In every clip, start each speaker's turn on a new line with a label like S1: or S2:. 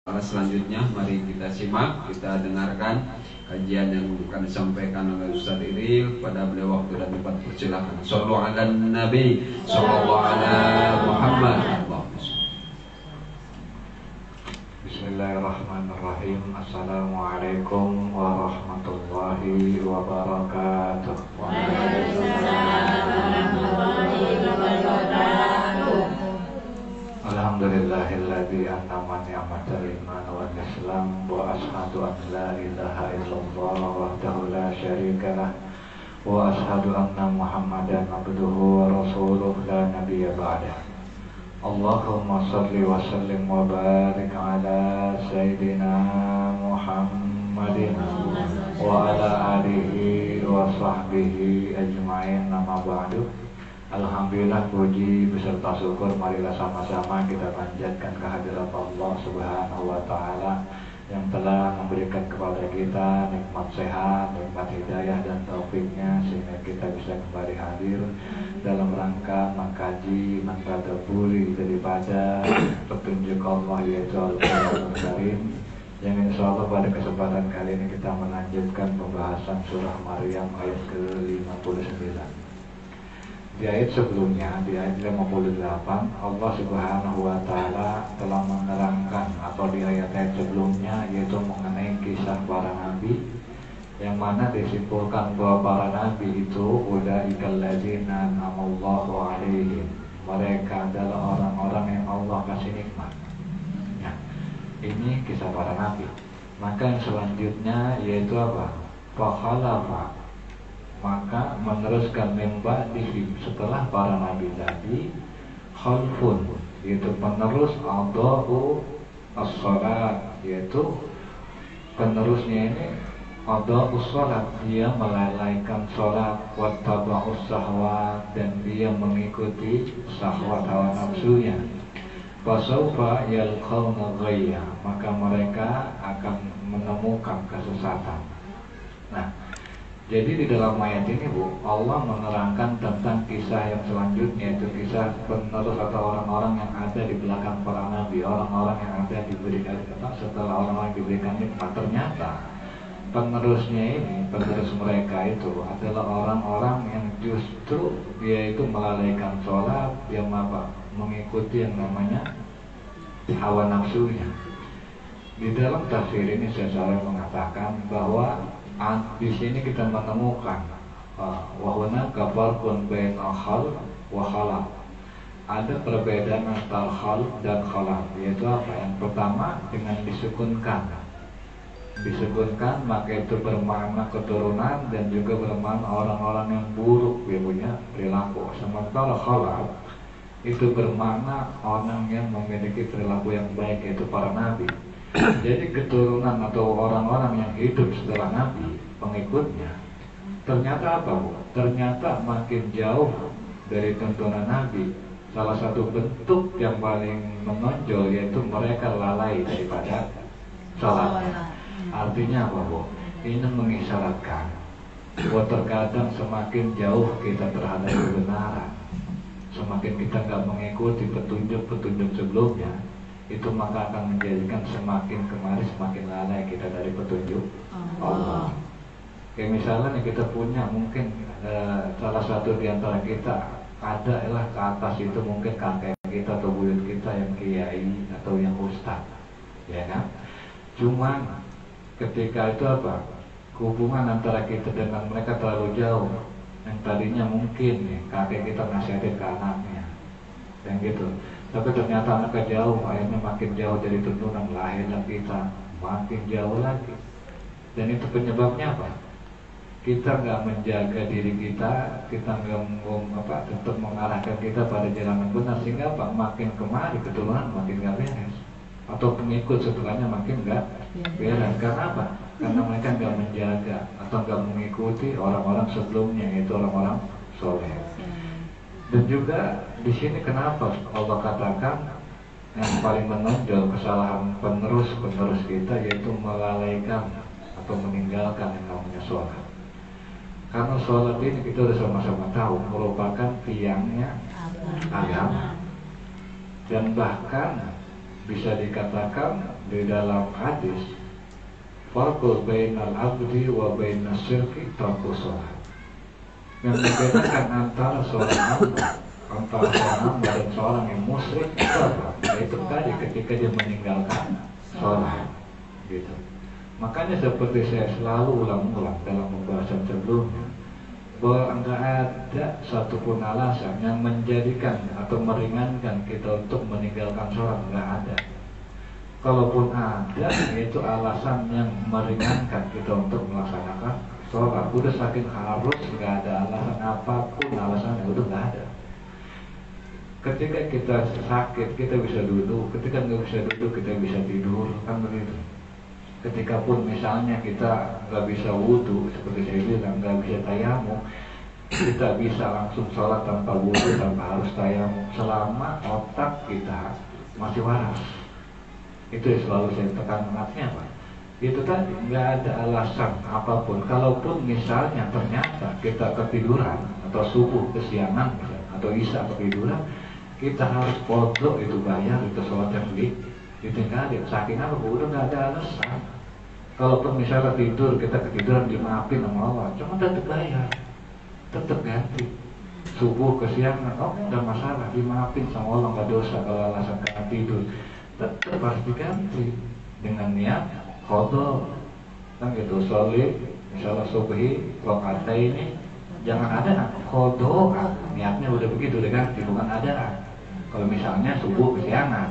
S1: Selanjutnya mari kita simak, kita dengarkan kajian yang akan disampaikan oleh Ustaz Iril. Pada beliau waktu dan tempat persilakan. Shallu ala Nabi, sallallahu ala Muhammad.
S2: Bismillahirrahmanirrahim. Assalamualaikum warahmatullahi wabarakatuh. Alhamdulillahilladzi an'ama ni'matal iman wal islam wa ashhadu an la ilaha illallah wahdahu la syarikalah wa ashhadu anna Muhammadan abduhu wa rasuluh la nabiyya ba'dah. Allahumma salli wa sallim wa barik ala sayyidina Muhammadin wa ala alihi wa sahbihi ajma'in, nama ba'du. Alhamdulillah, puji beserta syukur marilah sama-sama kita panjatkan kehadirat Allah Subhanahu wa Ta'ala yang telah memberikan kepada kita nikmat sehat, nikmat hidayah dan taufiknya sehingga kita bisa kembali hadir dalam rangka mengkaji, mentadabburi daripada petunjuk Allah yaitu Al-Qur'anul Karim, yang insya Allah pada kesempatan kali ini kita melanjutkan pembahasan surah Maryam ayat ke-59. Di ayat sebelumnya, di ayat 58, Allah Subhanahu wa Ta'ala telah menerangkan, atau di ayat-ayat sebelumnya, yaitu mengenai kisah para nabi, yang mana disimpulkan bahwa para nabi itu ulaikal ladzina an'amallahu alaihim, mereka adalah orang-orang yang Allah kasih nikmat. Nah, ini kisah para nabi. Maka yang selanjutnya yaitu apa? Fakhalafa, maka meneruskan memba'dihim, setelah para nabi tadi, khalfun, yaitu penerus adha'u as-salat, yaitu penerusnya ini adha'u salat, dia melalaikan salat, wattaba'us sahwat, dan dia mengikuti sahwat hawa nafsunya. Fasawfa yalqawna ghayya, maka mereka akan menemukan kesesatan. Nah, jadi di dalam ayat ini Allah menerangkan tentang kisah yang selanjutnya, yaitu kisah penerus atau orang-orang yang ada di belakang para nabi, orang-orang yang ada diberikan setelah orang-orang diberikan nikmat. Ternyata penerusnya ini, penerus mereka itu adalah orang-orang yang justru dia itu melalaikan sholat, dia mengikuti yang namanya hawa nafsunya. Di dalam tafsir ini saya mengatakan bahwa di sini kita menemukan wahuna kafarqun bainal khalq wa khalaq. Ada perbedaan antara khalq dan khalaq, yaitu apa? Yang pertama dengan disukunkan. Disukunkan maka itu bermakna keturunan dan juga bermakna orang-orang yang buruk dia punya perilaku. Sementara khalaq itu bermakna orang yang memiliki perilaku yang baik, yaitu para nabi. Jadi keturunan atau orang-orang yang hidup setelah Nabi, pengikutnya, ternyata apa Bu? Ternyata makin jauh dari tuntunan Nabi. Salah satu bentuk yang paling menonjol yaitu mereka lalai daripada salat. Artinya apa Bu? Ini mengisyaratkan bahwa terkadang semakin jauh kita terhadap kebenaran, semakin kita nggak mengikuti petunjuk-petunjuk sebelumnya, itu maka akan menjadikan semakin kemari semakin lalai kita dari petunjuk Allah. Kayak misalnya nih, kita punya mungkin salah satu di antara kita adalah ke atas itu mungkin kakek kita atau buyut kita yang kiai atau yang ustaz, ya kan? Cuman ketika itu apa? Hubungan antara kita dengan mereka terlalu jauh. Yang tadinya mungkin nih, kakek kita nasihatin ke anaknya, yang gitu. Tapi ternyata anaknya jauh, akhirnya makin jauh dari tuntunan, lahirlah kita makin jauh lagi. Dan itu penyebabnya apa? Kita nggak menjaga diri kita, kita nggak tetap mengarahkan kita pada jalan yang benar, sehingga apa? Makin kemari keturunan makin nggak beres, atau pengikut setelahnya makin nggak beres. Karena apa? Karena mereka nggak menjaga atau nggak mengikuti orang-orang sebelumnya, yaitu orang-orang soleh. Dan juga di sini kenapa Allah katakan yang paling menonjol kesalahan penerus kita yaitu melalaikan atau meninggalkan yang namanya sholat. Karena sholat ini kita sudah sama-sama tahu merupakan tiangnya agama, dan bahkan bisa dikatakan di dalam hadis, farqu bainal abdi wa bainas syirki tarku sholat. Yang membedakan antara seorang hamba dan seorang yang musyrik itu apa? Yaitu tadi ketika dia meninggalkan sholat, gitu. Makanya seperti saya selalu ulang-ulang dalam pembahasan sebelumnya, bahwa enggak ada satupun alasan yang menjadikan atau meringankan kita untuk meninggalkan sholat, enggak ada. Kalaupun ada, itu alasan yang meringankan kita untuk melaksanakan sholat. Udah saking harus, enggak ada alasan apapun, alasannya udah enggak ada. Ketika kita sakit, kita bisa duduk. Ketika nggak bisa duduk, kita bisa tidur, kan begitu. Ketika pun misalnya kita nggak bisa wudhu, seperti saya bilang, nggak bisa tayamum, kita bisa langsung sholat tanpa wudhu, tanpa harus tayamum, selama otak kita masih waras. Itu yang selalu saya tekan, artinya apa? Itu tadi, nggak ada alasan apapun. Kalaupun misalnya ternyata kita ketiduran, atau subuh kesiangan, atau isya ketiduran, kita harus qadha, itu bayar, itu sholat yang ditinggalin. Saking apa? Udah nggak ada alasan. Kalaupun misalnya tidur, kita ketiduran, dimaafin sama Allah, cuma tetap bayar, tetap ganti. Subuh kesiangan, oh nggak masalah, dimaafin sama Allah, nggak dosa. Kalau alasan karena tidur, tetap harus diganti dengan niat qadha, kan gitu. Sholat misalnya subuhi waktu ini jangan ada qadha, niatnya udah begitu, udah ganti, bukan ada. Kalau misalnya subuh kesiangan,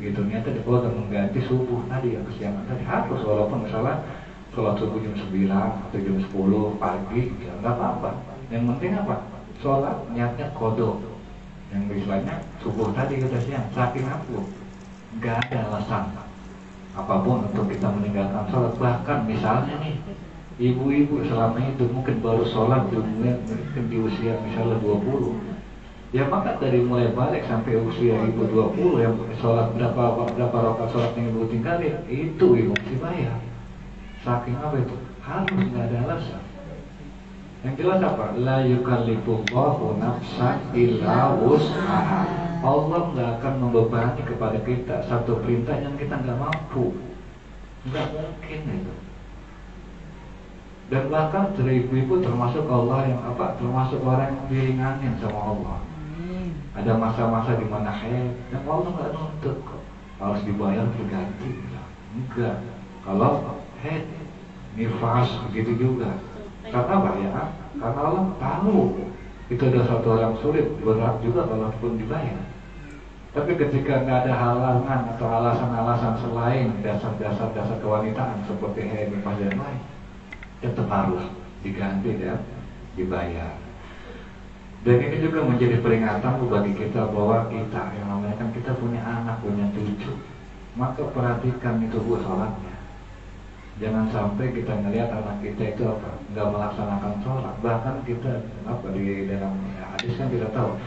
S2: gitu, niatnya kalau mengganti subuh tadi yang kesiangan tadi, harus, walaupun misalnya sholat subuh jam 9 atau jam 10 pagi, ya nggak apa-apa. Yang penting apa? Sholat niatnya qadha, yang istilahnya subuh tadi kita siang. Saking aku nggak ada alasan apapun untuk kita meninggalkan sholat. Bahkan misalnya nih, ibu-ibu selama itu mungkin baru sholat mungkin di usia misalnya 20, ya maka dari mulai balik sampai usia ibu 20, yang sholat berapa rakaat sholat yang ibu tinggalin, itu ibu mesti bayar. Saking apa itu? Harus, nggak ada alasan. Yang jelas apa? La yukallifullahu nafsan illa wus'aha. Allah nggak akan membebani kepada kita satu perintah yang kita nggak mampu. Nggak mungkin itu. Dan bahkan dari ibu-ibu termasuk Allah yang apa? Termasuk orang yang diringanin sama Allah. Ada masa-masa di mana yang Allah nggak nuntut kok harus dibayar berganti, enggak. Kalau nifas begitu juga. Karena apa ya? Karena Allah tahu itu ada satu yang sulit, berat juga kalaupun dibayar. Tapi ketika nggak ada halangan atau alasan-alasan selain dasar kewanitaan seperti nifas dan lain, tetap harus diganti dan dibayar. Dan ini juga menjadi peringatan bagi kita bahwa kita, yang namanya kan kita punya anak, punya cucu, maka perhatikan itu sholatnya. Jangan sampai kita ngelihat anak kita itu apa, nggak melaksanakan sholat. Bahkan kita apa di dalam hadis kan kita tahu,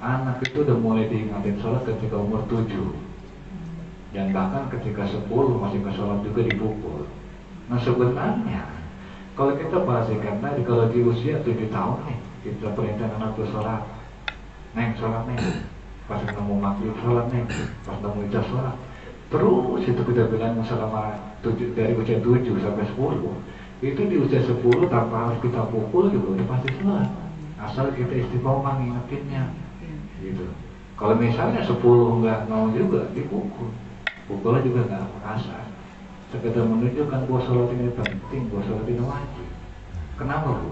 S2: anak itu udah mulai diingatin sholat ketika umur 7, dan bahkan ketika 10 masih ke sholat juga dipukul. Nah sebenarnya kalau kita perhatikan tadi, kalau di usia 7 tahun nih, kita perintah anak tuh sholat, neng sholat neng, pas nemu maghrib sholat neng, pas nemu isya sholat, terus itu kita bilang selama dari usia 7 sampai 10, itu di usia 10 tanpa harus kita pukul juga udah pasti sholat, asal kita istiqomah ngingetinnya, gitu. Kalau misalnya 10 nggak mau juga dipukul, pukulnya juga nggak kasar, sekedar menunjukkan bahwa sholat ini penting, bahwa sholat ini wajib. Kenapa bu?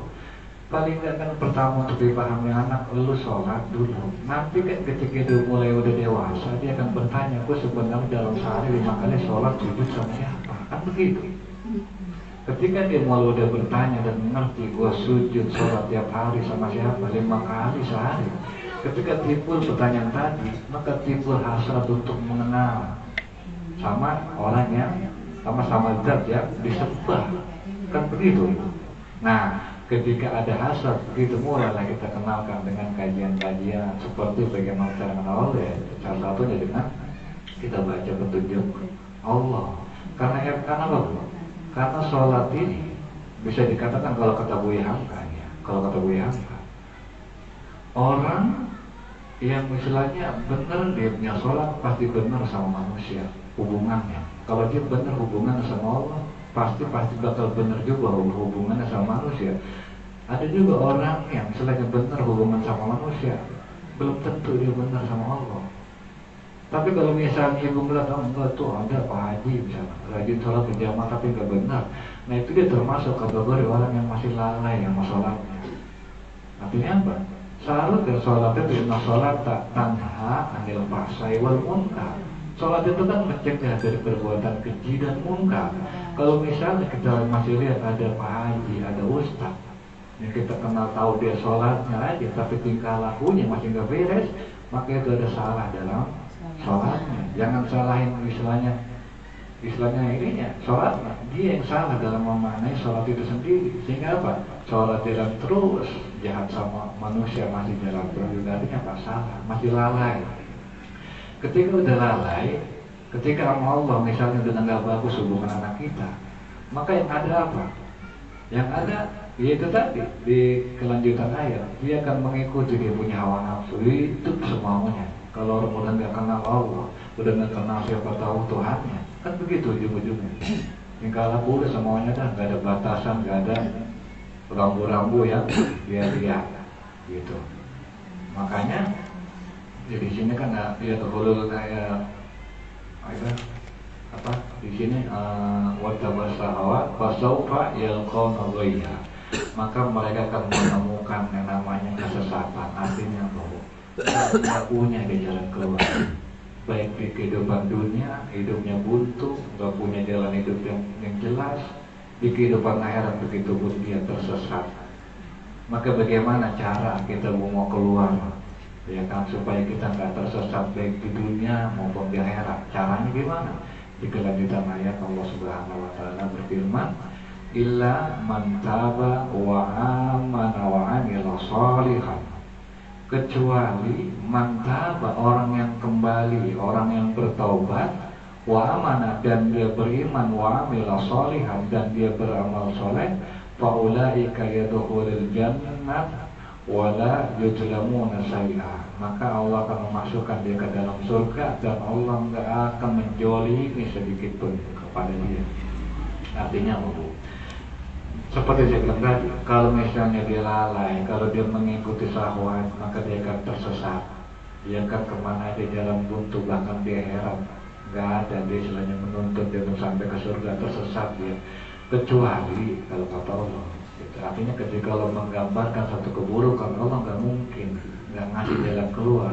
S2: Paling nggak kan pertama untuk dipahami anak, lu sholat dulu. Nanti kan ketika dia mulai udah dewasa, dia akan bertanya, gue sebenarnya dalam sehari 5 kali sholat sujud sama siapa? Kan begitu. Ketika dia mulai udah bertanya dan mengerti, gue sujud sholat tiap hari sama siapa? 5 kali sehari. Ketika timbul pertanyaan tadi, maka timbul hasrat untuk mengenal sama orang yang sama-sama zat ya disembah. Kan begitu. Nah, ketika ada hasrat, begitu mulailah kita kenalkan dengan kajian-kajian seperti bagaimana cara mengenal Allah, salah satunya dengan kita baca petunjuk Allah. Karena apa? Karena sholat ini bisa dikatakan kalau kata Buya Hamka ya, kalau kata Buya Hamka, orang yang istilahnya benar dia punya sholat pasti benar sama manusia hubungannya. Kalau dia benar hubungan sama Allah, pasti bakal benar juga hubungannya sama manusia. Ada juga orang yang selain benar hubungan sama manusia, belum tentu dia benar sama Allah. Tapi kalau misalnya ibu melihat, oh enggak tuh ada Pak Haji misalnya, rajin sholat berjamaah tapi enggak benar, nah itu dia termasuk kategori orang yang masih lalai yang sholatnya. Artinya apa? Seharusnya sholat itu inna sholat tak tanha anil fahsai wal munkar. Sholat itu kan mencegah dari perbuatan keji dan munkar. Kalau misalnya kita masih lihat ada Pak Haji, ada Ustaz yang kita kenal tahu dia sholatnya aja, tapi tingkah lakunya masih nggak beres, maka itu ada salah dalam sholatnya. Jangan salahin istilahnya ininya, sholatnya dia yang salah dalam memaknai sholat itu sendiri. Sehingga apa? Sholat jalan terus, jahat sama manusia masih jalan terus, artinya apa? Salah, masih lalai. Ketika udah lalai, ketika sama Allah misalnya udah nggak bagus hubungan anak kita, maka yang ada apa? Yang ada yaitu tadi di kelanjutan ayat, dia akan mengikuti dia punya hawa nafsu, itu semaunya. Kalau orang udah nggak kenal Allah, udah nggak kenal siapa tahu Tuhannya, kan begitu ujung-ujungnya. Tingkah laku udah semuanya dah, nggak ada batasan, nggak ada rambu-rambu yang dia lihat, gitu. Makanya ya di sini kan ya terhulul kayak apa di sini watabasahawat fasaufa yalqawna ghayya, maka mereka akan menemukan yang namanya kesesatan. Artinya bahwa tidak punya di jalan keluar, baik di kehidupan dunia, hidupnya buntu, nggak punya jalan hidup yang jelas. Di kehidupan akhirat begitu pun dia tersesat. Maka bagaimana cara kita mau keluar, ya kan, supaya kita nggak tersesat baik di dunia maupun di akhirat? Caranya gimana? Di kelanjutan ayat Allah Subhanahu wa taala berfirman, illa man taba wa amana wa amila shalihan, kecuali man taba, orang yang kembali, orang yang bertaubat, wa amana, dan dia beriman, wa amila shalihan, dan dia beramal soleh, fa ulaika yadkhulul jannah wala yujlamuna syai'a, maka Allah akan memasukkan dia ke dalam surga dan Allah nggak akan menjolimi sedikit pun kepada dia. Artinya apa? Seperti saya bilang tadi, kalau misalnya dia lalai, kalau dia mengikuti syahwat, maka dia akan tersesat. Dia akan kemana dia jalan buntu, bahkan dia heran, nggak ada dia istilahnya menuntut dia untuk sampai ke surga, tersesat dia. Kecuali kalau kata Allah, artinya ketika Allah menggambarkan satu keburukan, Allah nggak mungkin nggak ngasih jalan keluar,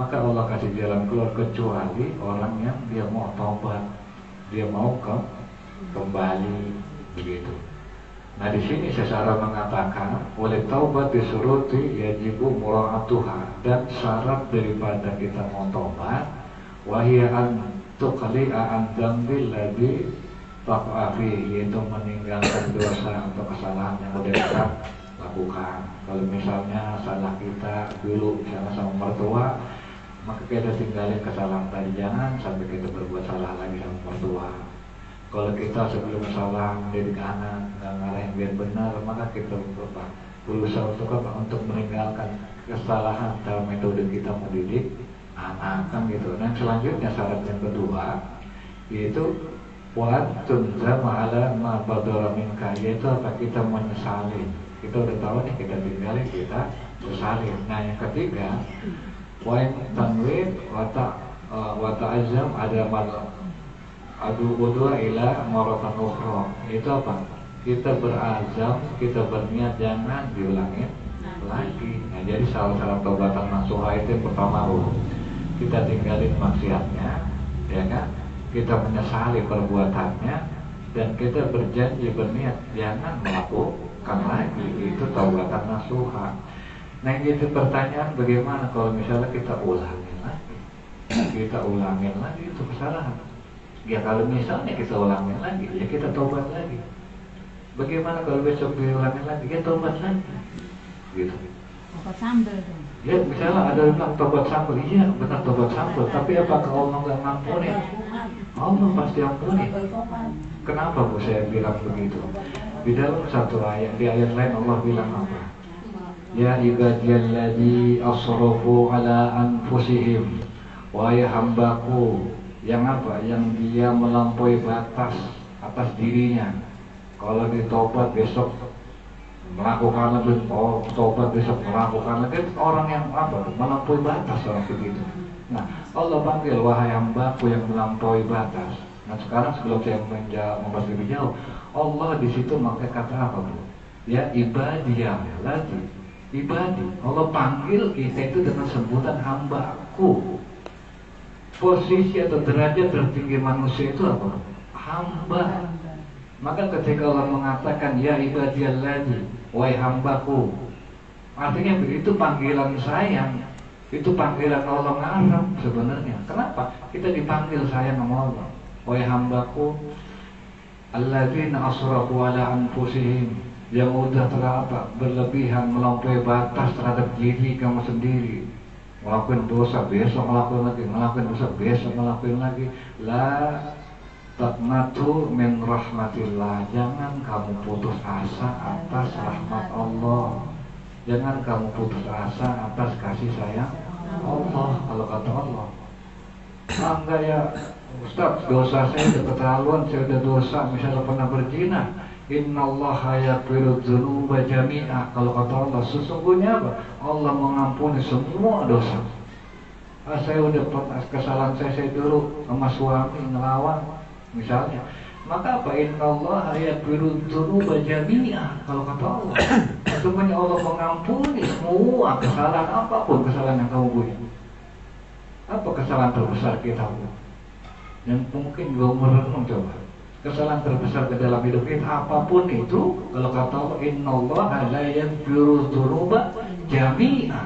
S2: maka Allah kasih jalan keluar kecuali orang yang dia mau taubat, dia mau kembali, begitu. Nah di sini secara mengatakan oleh taubat disuruti yajibu mura'atuha, dan syarat daripada kita mau taubat wahia an tuqli'a an dzambil ladzi taqafi, yaitu meninggalkan dosa atau kesalahan yang udah kita lakukan. Kalau misalnya salah kita dulu misalnya sama mertua, maka kita tinggalin kesalahan tadi, jangan sampai kita berbuat salah lagi sama mertua. Kalau kita sebelum salah mendidik anak nggak ngarahin biar benar, maka kita berusaha untuk meninggalkan kesalahan dalam metode kita mendidik anak, kan gitu. Dan selanjutnya syarat yang kedua yaitu wa tunzama ala ma badara minka, yaitu apa? Kita menyesali. Kita udah tahu nih kita tinggalin, kita sesali. Nah yang ketiga wa tanwid wa ta'azzam ada adu udwa ila maratan ukhra, itu apa? Kita berazam, kita berniat jangan diulangi lagi. Nah jadi salah taubatan nasuha itu yang pertama, kita tinggalin maksiatnya, ya kan? Kita menyesali perbuatannya dan kita berjanji berniat jangan melakukan lagi, itu taubatan nasuha. Nah itu pertanyaan, bagaimana kalau misalnya kita ulangin lagi? Kita ulangin lagi itu kesalahan. Ya kalau misalnya kita ulangin lagi, ya kita taubat lagi. Bagaimana kalau besok diulangin lagi? Ya taubat lagi, gitu.
S3: Taubat sambel dong.
S2: Ya misalnya ada yang bilang taubat sambel, iya benar taubat sambel. Tapi apakah Allah nggak ngampuni? Allah pasti ampuni. Kenapa Bu saya bilang begitu? Di dalam satu ayat, di ayat lain Allah bilang apa? Ya ibadiyalladzi asrafu ala anfusihim, wahai hambaku yang apa? Yang dia melampaui batas atas dirinya. Kalau ditobat besok melakukan lagi, tobat besok melakukan lagi, orang yang apa? Melampaui batas orang begitu. Nah, Allah panggil, wahai hambaku yang melampaui batas. Nah, sekarang sebelum saya membahas lebih jauh, Allah di situ pakai kata apa, bro? Ya ibadiyah, lagi ibadi. Allah panggil kita itu dengan sebutan hambaku. Posisi atau derajat tertinggi manusia itu apa? Hamba. Maka ketika Allah mengatakan ya ibadiyalladi, wahai hambaku, artinya itu panggilan sayang, itu panggilan Allah ngarep sebenarnya. Kenapa? Kita dipanggil sayang sama Allah. Wahai hambaku, alladzina asrafu ala anfusihim, yang udah terapa berlebihan melampaui batas terhadap diri kamu sendiri, ngelakuin dosa besok ngelakuin lagi, ngelakuin dosa besok ngelakuin lagi. La taqnatu min rahmatillah, jangan kamu putus asa atas rahmat Allah, jangan kamu putus asa atas kasih sayang Allah. Kalau kata Allah, enggak ya Ustaz, dosa saya udah keterlaluan, saya udah dosa, misalnya pernah berzina, innallaha yaghfiru dzunuba jami'a. Kalau kata Allah, sesungguhnya apa? Allah mengampuni semua dosa. Saya udah pernah, kesalahan saya dulu sama suami ngelawan misalnya, maka apa? Innallaha yaghfiru dzunuba jami'a. Kalau kata Allah, sesungguhnya Allah mengampuni semua kesalahan, apapun kesalahan yang kamu punya. Apa kesalahan terbesar kita? Yang mungkin belum merenung, coba kesalahan terbesar ke dalam hidup kita apapun itu, kalau kata Allah, innallaha la yaghfiru dzunuba jami'a,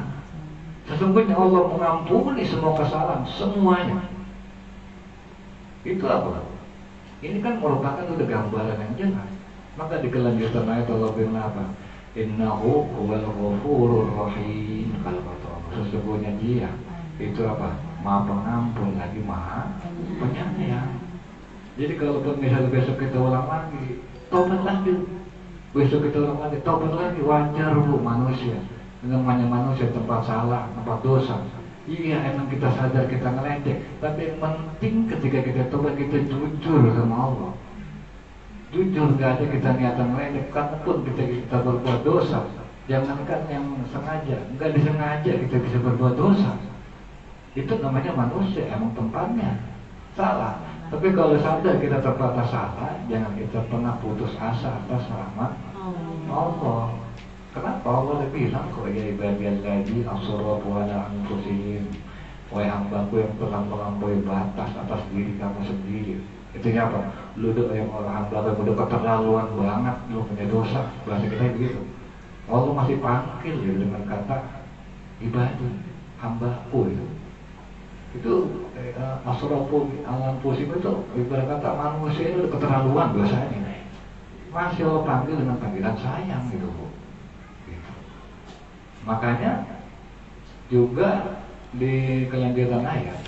S2: sesungguhnya Allah mengampuni semua kesalahan semuanya. Itu apa? Ini kan merupakan udah gambaran yang jelas. Maka di kelanjutan ayat Allah bilang apa? Innahu huwal ghafurur rahim. Kalau kata Allah, sesungguhnya Dia itu apa? Maha pengampun lagi maha penyayang. Jadi kalau misalnya besok kita ulang lagi, tobat lagi. Besok kita ulang lagi, tobat lagi. Wajar bu, manusia. Namanya manusia tempat salah, tempat dosa. Iya, emang kita sadar kita ngeledek. Tapi yang penting ketika kita tobat, kita jujur sama Allah. Jujur, gak ada kita niatan ngeledek. Karena pun kita berbuat dosa, jangankan yang sengaja, nggak disengaja kita bisa berbuat dosa. Itu namanya manusia, emang tempatnya salah. Tapi kalau sadar kita terbatas salah, jangan kita pernah putus asa atas rahmat Allah. Kenapa Allah bilang, kok ya ibadiyalladi asrafu ala anfusihim, wahai hambaku yang telah melampaui batas atas diri kamu sendiri. Itu apa? Lu yang orang hamba yang udah keterlaluan banget, lu punya dosa. Bahasa kita begitu. Allah masih panggil ya dengan kata ibadah, hambaku itu. Itu asrafu ala anfusihim itu ibarat kata manusia itu udah keterlaluan biasanya. Masih Allah panggil dengan panggilan sayang gitu. Makanya juga di kelanjutan ayat.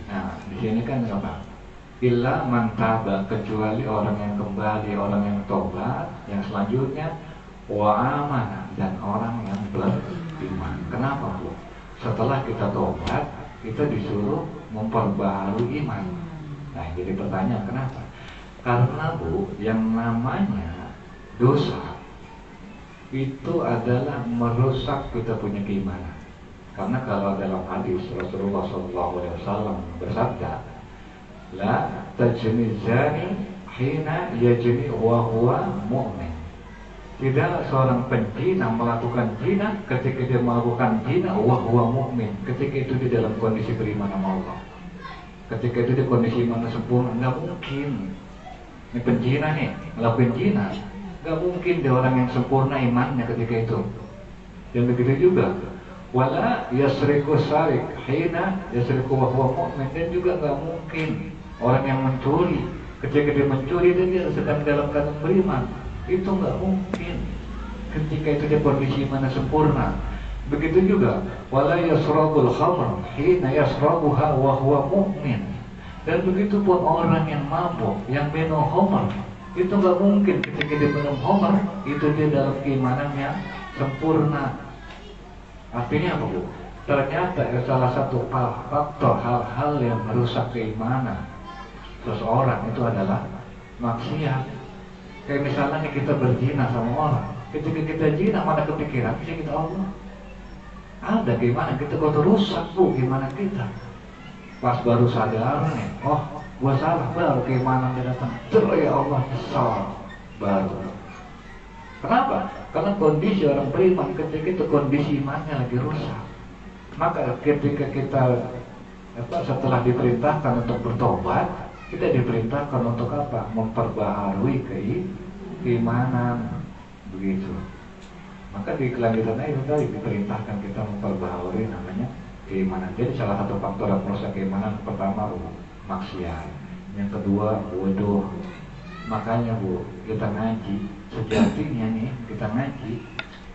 S2: Nah, di sini kan apa? Illa man taba, kecuali orang yang kembali, orang yang tobat, yang selanjutnya wa amana, dan orang yang beriman. Kenapa, Bu? Setelah kita tobat, kita disuruh memperbaharui iman. Nah, jadi pertanyaan kenapa? Karena Bu, yang namanya dosa itu adalah merusak kita punya keimanan. Karena kalau dalam hadis Rasulullah SAW bersabda, la tajni zani hina yajni wa huwa mu'min. Tidak seorang penzina melakukan zina ketika dia melakukan zina wa huwa mu'min, ketika itu di dalam kondisi beriman sama Allah. Ketika itu di kondisi iman sempurna, enggak mungkin. Ini penzina nih, melakukan zina, gak mungkin dia orang yang sempurna imannya ketika itu. Dan begitu juga wala yasriku sarik hina yasriku wa huwa mu'min, dan juga gak mungkin orang yang mencuri ketika dia mencuri dan dia sedang dalam keadaan beriman. Itu gak mungkin ketika itu dia kondisi imannya sempurna. Begitu juga wala yasrabul khamr hina yasrabuha wa huwa mu'min, dan begitu pun orang yang mabuk, yang minum khamr, itu gak mungkin ketika dia minum khamr itu dia dalam keimanan yang sempurna. Artinya apa, Bu? ternyata salah satu faktor hal-hal yang merusak keimanan seseorang itu adalah maksiat. Kayak misalnya nih kita berzina sama orang, ketika kita zina mana kepikiran sih kita Allah? Ada gimana kita kok rusak bu gimana kita? Pas baru sadar nih, oh gua salah, baru keimanan dia datang. Terus ya Allah nyesal baru. Kenapa? Karena kondisi orang beriman ketika itu kondisi imannya lagi rusak. Maka ketika kita setelah diperintahkan untuk bertobat, kita diperintahkan untuk apa? Memperbaharui keimanan, begitu. Maka di kelanjutannya itu tadi diperintahkan kita memperbaharui namanya keimanan. Jadi salah satu faktor yang merusak keimanan pertama maksiat, yang kedua bodoh. Makanya bu, kita ngaji sejatinya nih kita ngaji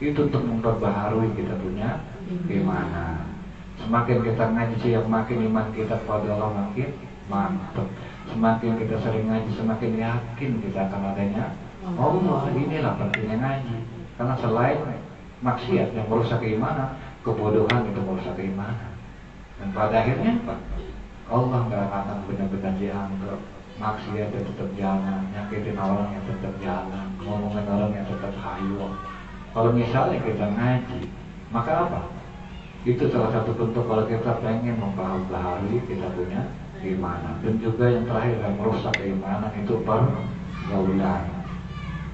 S2: itu untuk memperbaharui kita punya keimanan. Semakin kita ngaji siap, makin iman kita kepada Allah makin mantap. Semakin kita sering ngaji, semakin yakin kita akan adanya Allah. Inilah pentingnya ngaji. Karena selain maksiat yang merusak keimanan, kebodohan itu merusak keimanan. Dan pada akhirnya apa? Allah nggak akan benar-benar dianggap. Maksiat yang tetap jalan, nyakitin orang yang tetap jalan, ngomongin orang yang tetap hayo. Kalau misalnya kita ngaji, maka apa? Itu salah satu bentuk kalau kita pengen memperbaharui kita punya keimanan. Dan juga yang terakhir yang merusak keimanan itu pergaulan.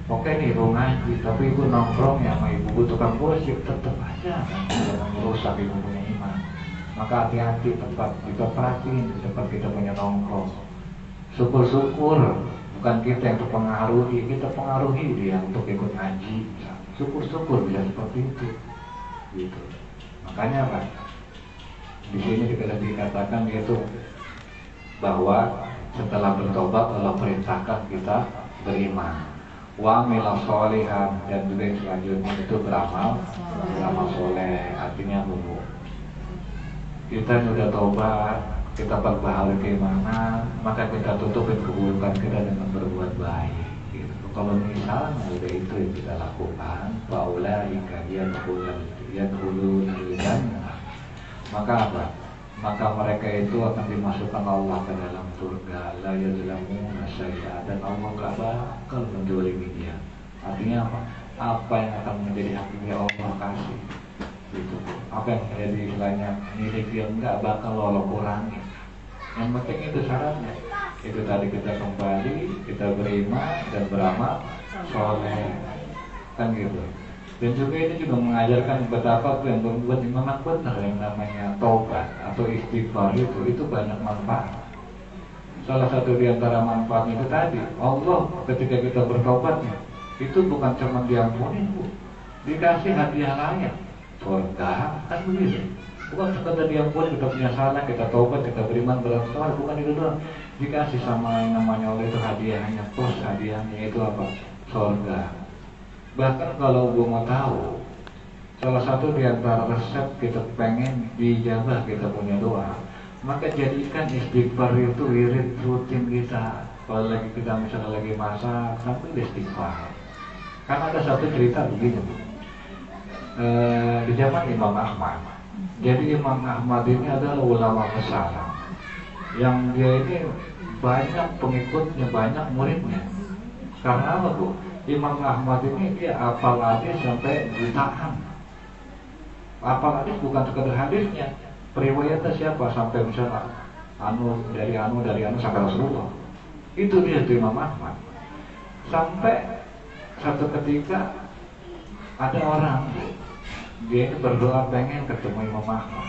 S2: Oke nih ibu ngaji, tapi ibu nongkrong ya sama ibu tukang gosip, tetap aja kan merusak ibu punya iman. Maka hati-hati tempat kita perhatiin di tempat kita punya nongkrong. Syukur-syukur bukan kita yang terpengaruhi, kita pengaruhi dia untuk ikut ngaji. Syukur-syukur bisa seperti itu. Gitu. Makanya apa? Di sini juga dikatakan yaitu bahwa setelah bertobat Allah perintahkan kita beriman. Wa amila sholihan, dan juga yang selanjutnya itu beramal soleh. Artinya bahwa kita sudah tobat, kita perbaharui keimanan, maka kita tutupin keburukan kita dengan berbuat baik. Gitu. Kalau misalnya udah itu yang kita lakukan, faulaika yadkhuluna al-jannah, maka apa? Maka mereka itu akan dimasukkan Allah ke dalam surga, la yuzlamuna syai'a, dan Allah gak bakal menzalimi dia. Artinya apa? Apa yang akan menjadi haknya Allah kasih. Gitu. Apa yang menjadi istilahnya milik dia nggak bakal Allah kurangi. Yang penting itu syaratnya. Itu tadi kita kembali, kita beriman dan beramal soleh, kan gitu. Dan juga ini juga mengajarkan betapa yang berbuat memang benar yang namanya taubat atau istighfar itu banyak manfaat. Salah satu di antara manfaatnya itu tadi, Allah ketika kita bertobat itu bukan cuma diampuni, Bu, dikasih hadiah layak, surga, kan begitu. Bukan sekedar diampuni, kita punya salah, kita taubat, kita beriman, beramal, bukan itu doang. Dikasih sama yang namanya Allah itu hadiahnya, plus hadiahnya itu apa? Surga. Bahkan kalau gue mau tahu, salah satu di antara resep kita pengen dijabah kita punya doa, maka jadikan istighfar itu wirid rutin kita. Kalau lagi kita misalnya lagi masak, sampai istighfar. Karena ada satu cerita begini, di zaman Imam Ahmad. Jadi Imam Ahmad ini adalah ulama besar, yang dia ini banyak pengikutnya, banyak muridnya. Karena apa, Bu? Imam Ahmad ini dia hafal hadis sampai jutaan. Hafal hadis bukan sekedar hadisnya, periwayatnya siapa sampai misalnya dari anu sampai Rasulullah. Itu dia tuh Imam Ahmad. Sampai satu ketika ada orang dia ini berdoa pengen ketemu Imam Ahmad.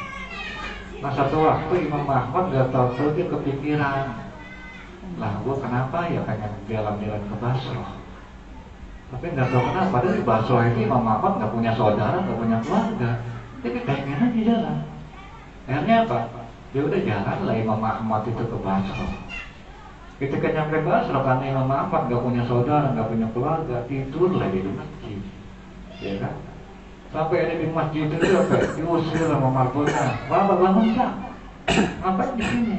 S2: Nah satu waktu Imam Ahmad gak tahu dia kepikiran, lah gue kenapa ya pengen jalan-jalan ke Basrah. Tapi nggak tahu kenapa dari Basrah ini Imam Ahmad nggak punya saudara, nggak punya keluarga, jadi pengen aja jalan. Akhirnya apa? Dia udah jalan lah Imam Ahmad itu ke Basrah. Ketika nyampe Basrah karena Imam Ahmad nggak punya saudara, nggak punya keluarga, tidurlah di masjid, ya kan? Sampai ada di masjid itu apa? Diusir sama marbotnya. Bapak bangun tak? Ngapain di sini?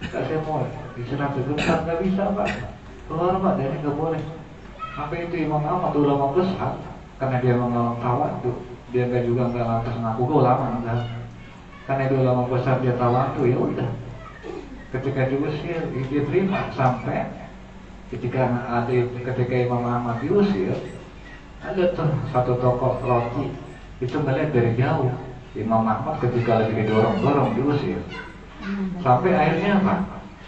S2: Kak saya mau istirahat sebentar, nggak bisa Pak. Keluar Pak, dari nggak boleh. Sampai itu Imam Ahmad ulama besar, karena dia mengalami tawadu, dia juga nggak lantas ngaku ulama, enggak. karena dia ulama besar dia tawadu, ya udah. Ketika diusir, dia terima sampai ketika Imam Ahmad diusir, ada tuh satu toko roti itu melihat dari jauh Imam Ahmad ketika lagi didorong-dorong diusir. Sampai akhirnya apa?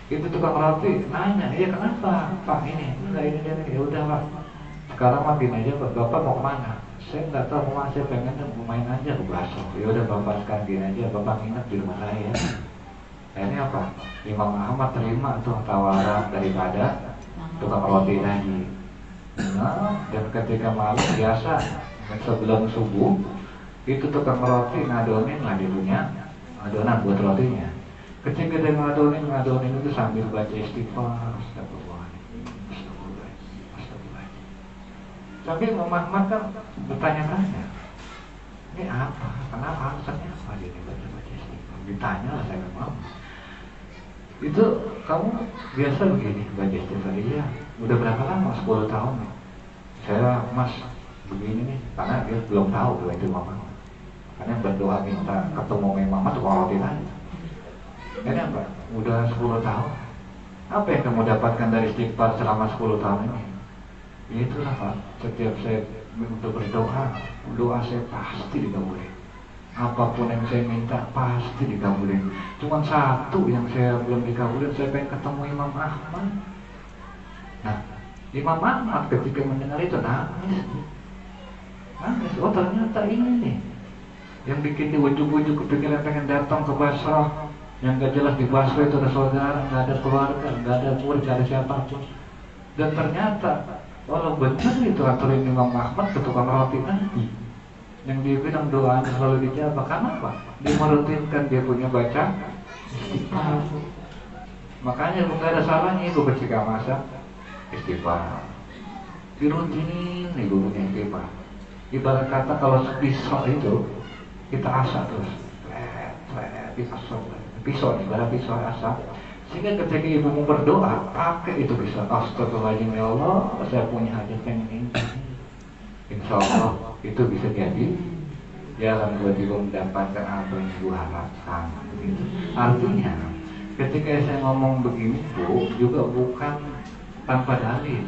S2: Itu tukang roti nanya, iya kenapa Pak ini? Enggak ini dia, ya udah Pak. Sekarang mah gini aja Pak, Bapak mau kemana? Saya nggak tahu mau, saya pengen main aja ke bakso. Ya udah Bapak sekarang gini aja, Bapak nginep di rumah saya. Akhirnya apa? Imam Ahmad terima tuh tawaran daripada tukang roti tadi. Nah, dan ketika malam biasa sebelum subuh itu tukang roti ngadonin lah dia punya adonan buat rotinya. Ketika dia ngadonin itu sambil baca istighfar, astagfirullah. Tapi Imam Ahmad kan bertanya-tanya, ini apa? Kenapa alasannya apa dia baca istighfar? Ditanya lah saya mau. Itu kamu biasa begini baca istighfar? Iya. Udah berapa lama? 10 tahun nih. Saya Mas begini nih, karena dia belum tahu bahwa itu Mama. Karena berdoa minta ketemu Mama tuh kalau tidak. Ini apa? Udah 10 tahun. Apa yang kamu dapatkan dari istighfar selama 10 tahun ini? Ya itulah Pak. Setiap saya untuk berdoa, doa saya pasti dikabulin. Apapun yang saya minta pasti dikabulin. Cuma satu yang saya belum dikabulin, saya pengen ketemu Imam Ahmad. Nah, Imam Ahmad ketika mendengar itu nangis. Oh ternyata ini nih yang bikin dia ujuk-ujuk kepikiran pengen datang ke Basrah. Yang gak jelas di Basrah itu ada saudara, gak ada keluarga, gak ada murid, gak ada siapapun. Dan ternyata kalau benar itu aturin Imam Ahmad ke tukang roti nanti yang dia bilang doanya selalu dijawab. Karena apa? Dia merutinkan dia punya baca istighfar. Makanya gak ada salahnya itu ketika masak istighfar, dirutinin nih punya istighfar. Ibarat kata kalau pisau itu kita asap terus, pisau nih, ibarat pisau asap. Sehingga ketika ibu mau berdoa, pakai itu pisau. Astagfirullahaladzim, ya Allah, saya punya hajat pengen ini. Insya Allah itu bisa jadi jalan buat ibu mendapatkan apa yang ibu harapkan. Gitu. Artinya, ketika saya ngomong begini Bu, juga bukan tanpa dalil.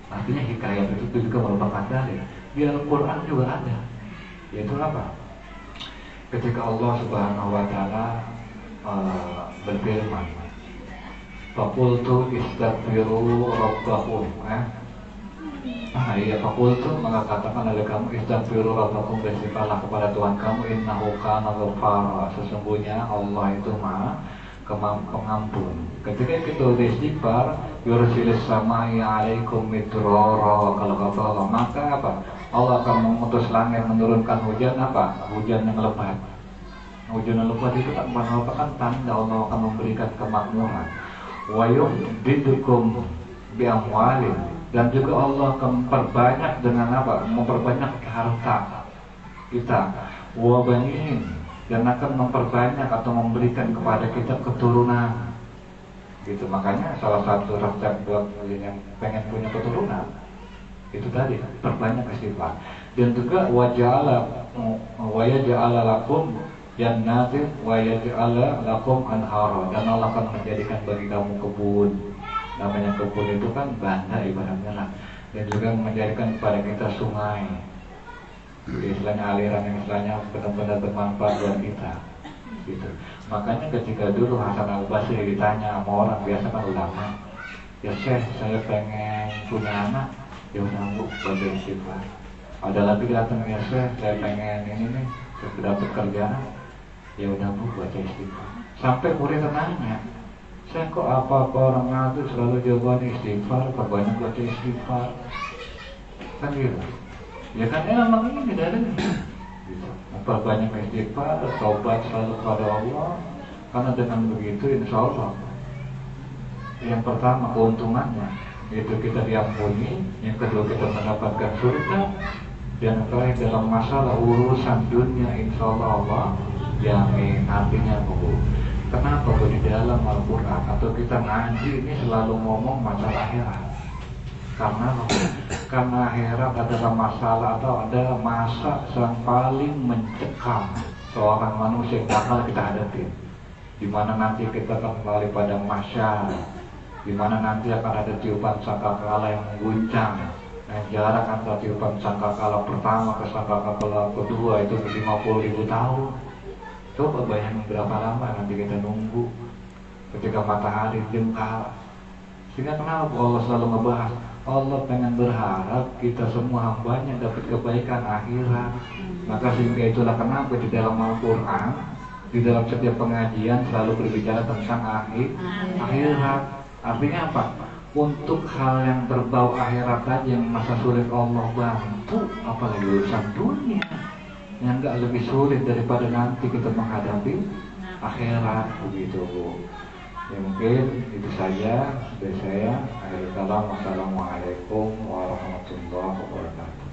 S2: Artinya hikayat itu juga merupakan dalil. Di Al-Quran juga ada. Yaitu apa? Ketika Allah Subhanahu wa Ta'ala berfirman, Faqultu istaghfiru rabbakum. Iya, Faqultu mengatakan oleh kamu istaghfiru rabbakum, beristighfarlah kepada Tuhan kamu, innahu kana ghaffara. Sesungguhnya Allah itu Maha pengampun. Ketika kita beristighfar, yursilis samai alaikum midrara, kalau kata Allah, maka apa? Allah akan mengutus langit menurunkan hujan apa? Hujan yang lebat. Hujan yang lebat itu tak merupakan tanda Allah akan memberikan kemakmuran. Wa yumdidukum bi amwalin, dan juga Allah akan memperbanyak dengan apa? Memperbanyak harta kita. Wa banin, dan akan memperbanyak atau memberikan kepada kita keturunan. Gitu. Makanya salah satu resep buat yang pengen punya keturunan itu tadi, perbanyak istighfar. Dan juga wa yaj'ala lakum jannatin wa yaj'ala lakum anhara, dan Allah akan menjadikan bagi kamu kebun. Namanya kebun itu kan banda ibaratnya lah. Dan juga menjadikan kepada kita sungai. Istilahnya aliran yang istilahnya benar-benar bermanfaat buat kita. Gitu. Makanya ketika dulu Hasan Al-Basri ditanya sama orang, biasa kan ulama, ya Syekh, saya pengen punya anak. Ya udah Bu, baca istighfar. Ada lagi datang, ya Syekh, saya pengen ini nih, saya dapat kerjaan. Ya udah Bu, baca istighfar. Sampai murid nanya, Syekh kok apa-apa orang ngatur selalu jawabannya istighfar, perbanyak baca istighfar. Kan gitu. Ya kan emang ini dari gitu. Memperbanyak istighfar, taubat selalu kepada Allah. Karena dengan begitu insya Allah, yang pertama keuntungannya itu kita diampuni, yang kedua kita mendapatkan surga, dan yang terakhir dalam masalah urusan dunia insya Allah jamin. Artinya Bu, kenapa Bu di dalam Al-Quran atau kita ngaji ini selalu ngomong masalah akhirat? Karena akhirat adalah masalah atau ada masa yang paling mencekam seorang manusia yang bakal kita hadapi, di mana nanti kita akan kembali pada mahsyar, di mana nanti akan ada tiupan sangkakala yang mengguncang. Nah, jarak antara tiupan sangkakala pertama ke sangkakala kedua itu 50.000 tahun. Coba bayangin berapa lama nanti kita nunggu ketika matahari jengkal. Sehingga kenapa Allah selalu ngebahas, Allah pengen berharap kita semua hambanya dapat kebaikan akhirat. Maka sehingga itulah kenapa di dalam Al-Quran, di dalam setiap pengajian selalu berbicara tentang akhirat. Artinya apa? Untuk hal yang berbau akhirat aja yang masa sulit Allah bantu, apalagi urusan dunia yang nggak lebih sulit daripada nanti kita menghadapi akhirat, begitu Bu. Ya mungkin itu saja dari saya. Akhirul kalam, wassalamualaikum warahmatullahi wabarakatuh.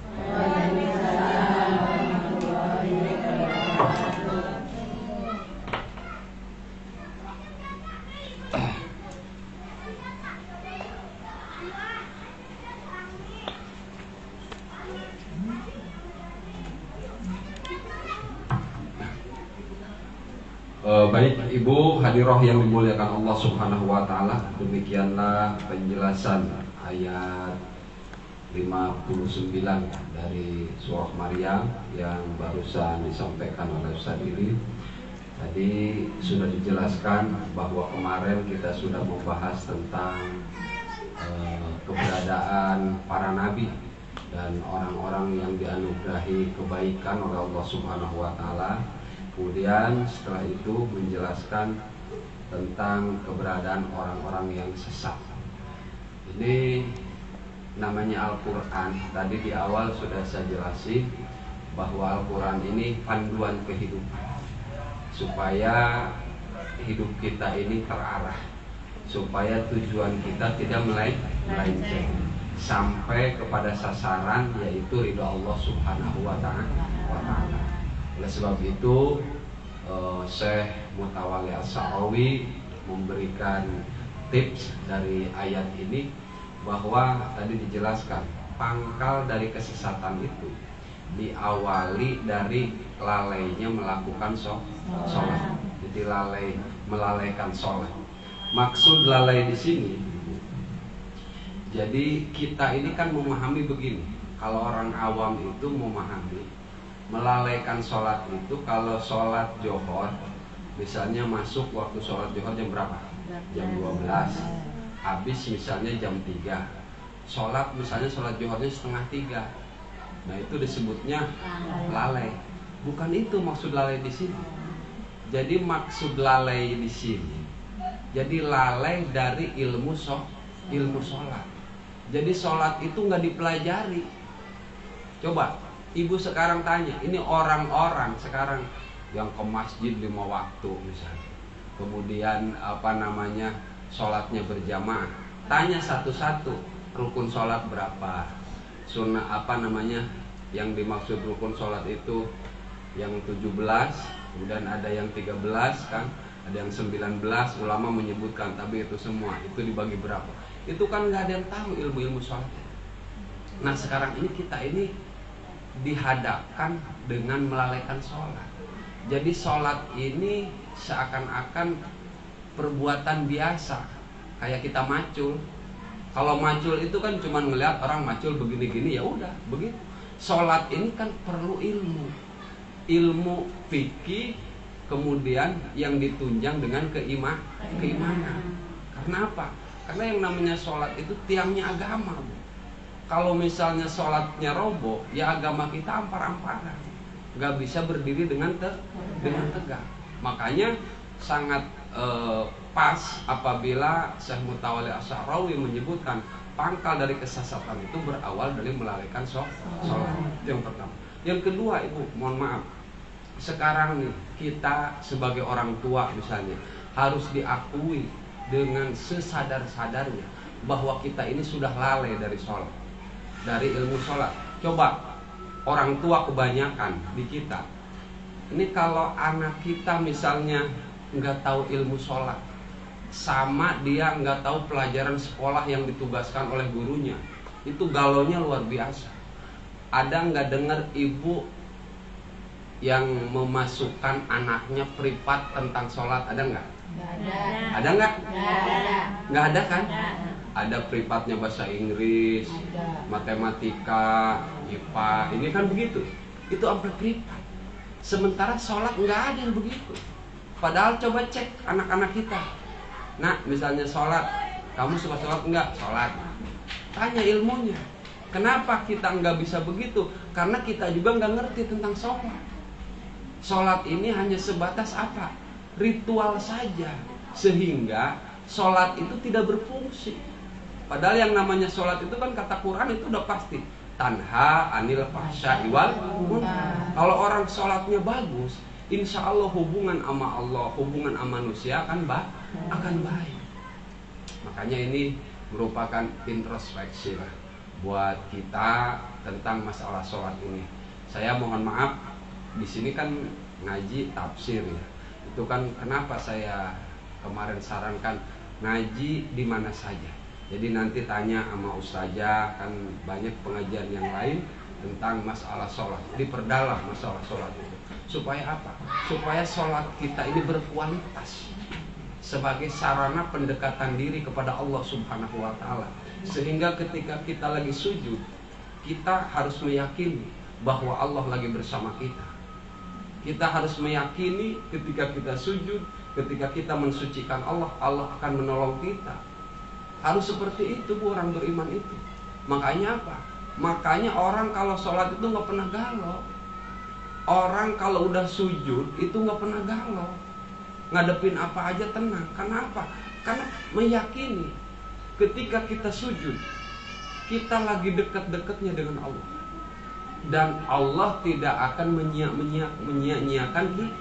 S1: Baik Ibu hadiroh yang dimuliakan Allah Subhanahu wa taala, demikianlah penjelasan ayat 59 dari surah Maryam yang barusan disampaikan oleh Ustaz Iri. Tadi sudah dijelaskan bahwa kemarin kita sudah membahas tentang keberadaan para nabi dan orang-orang yang dianugerahi kebaikan oleh Allah Subhanahu wa taala. Kemudian setelah itu menjelaskan tentang keberadaan orang-orang yang sesat. Ini namanya Al-Quran. Tadi di awal sudah saya jelasin bahwa Al-Quran ini panduan kehidupan, supaya hidup kita ini terarah, supaya tujuan kita tidak melenceng sampai kepada sasaran, yaitu ridho Allah Subhanahu wa ta'ala. Oleh sebab itu Syekh Mutawalli As-Sa'rawi memberikan tips dari ayat ini, bahwa tadi dijelaskan pangkal dari kesesatan itu diawali dari lalainya melakukan sholat. Jadi melalaikan sholat. Maksud lalai di sini, jadi kita ini kan memahami begini. Kalau orang awam itu memahami melalaikan sholat itu, kalau sholat johor misalnya masuk waktu sholat johor jam berapa? Jam 12. Habis misalnya jam 3. Sholat misalnya sholat johornya setengah 3. Nah itu disebutnya lalai. Bukan itu maksud lalai di sini. Jadi maksud lalai di sini, jadi lalai dari ilmu sholat. Jadi sholat itu nggak dipelajari. Coba Ibu sekarang tanya, ini orang-orang sekarang yang ke masjid 5 waktu misalnya, kemudian sholatnya berjamaah, tanya satu-satu, rukun sholat berapa, sunnah yang dimaksud rukun sholat itu yang 17, kemudian ada yang 13 kan, ada yang 19, ulama menyebutkan, tapi itu semua itu dibagi berapa, itu kan nggak ada yang tahu ilmu-ilmu sholat. Nah sekarang ini kita ini dihadapkan dengan melalaikan sholat. Jadi sholat ini seakan-akan perbuatan biasa, kayak kita macul. Kalau macul itu kan cuma ngelihat orang macul begini-gini, ya udah begitu. Sholat ini kan perlu ilmu fikih, kemudian yang ditunjang dengan keimanan. Karena apa? Karena yang namanya sholat itu tiangnya agama. Kalau misalnya sholatnya roboh, ya agama kita ampar-amparan, nggak bisa berdiri dengan tegak. Makanya sangat pas apabila Syekh Mutawalli As-Sa'rawi menyebutkan pangkal dari kesesatan itu berawal dari melalaikan sholat. Itu yang pertama. Yang kedua, Ibu, mohon maaf, sekarang nih kita sebagai orang tua misalnya harus diakui dengan sesadar-sadarnya bahwa kita ini sudah lalai dari sholat, dari ilmu sholat. Coba orang tua kebanyakan di kita ini, kalau anak kita misalnya nggak tahu ilmu sholat, sama dia nggak tahu pelajaran sekolah yang ditugaskan oleh gurunya, itu galaunya luar biasa. Ada nggak dengar ibu yang memasukkan anaknya privat tentang sholat? Ada nggak?
S3: Nggak ada.
S1: Ada nggak?
S3: Nggak ada.
S1: Nggak ada kan?
S3: Nggak ada.
S1: Ada privatnya bahasa Inggris,
S3: Ada.
S1: matematika, IPA, ini kan begitu. Itu sampai privat. Sementara sholat nggak ada yang begitu. Padahal coba cek anak-anak kita. Nah, misalnya sholat, kamu suka sholat nggak? Sholat. Tanya ilmunya. Kenapa kita nggak bisa begitu? Karena kita juga nggak ngerti tentang sholat. Sholat ini hanya sebatas apa? Ritual saja. Sehingga sholat itu tidak berfungsi. Padahal yang namanya sholat itu kan kata Quran itu udah pasti. Tanha anil fahsya'i wal munkar. Kalau orang sholatnya bagus, insya Allah hubungan sama Allah, hubungan sama manusia akan baik. Makanya ini merupakan introspeksi lah buat kita tentang masalah sholat ini. Saya mohon maaf, di sini kan ngaji tafsir ya. Itu kan kenapa saya kemarin sarankan ngaji di mana saja. Jadi nanti tanya sama ustazah, kan banyak pengajian yang lain tentang masalah sholat. Diperdalam masalah sholat itu. Supaya apa? Supaya sholat kita ini berkualitas sebagai sarana pendekatan diri kepada Allah Subhanahu wa Ta'ala. Sehingga ketika kita lagi sujud, kita harus meyakini bahwa Allah lagi bersama kita. Kita harus meyakini ketika kita sujud, ketika kita mensucikan Allah, Allah akan menolong kita. Harus seperti itu bu, orang beriman itu. Makanya apa? Makanya orang kalau sholat itu nggak pernah galau. Orang kalau udah sujud itu nggak pernah galau. Ngadepin apa aja tenang. Kenapa? Karena meyakini ketika kita sujud, kita lagi dekat-dekatnya dengan Allah. Dan Allah tidak akan menyia-nyiakan kita.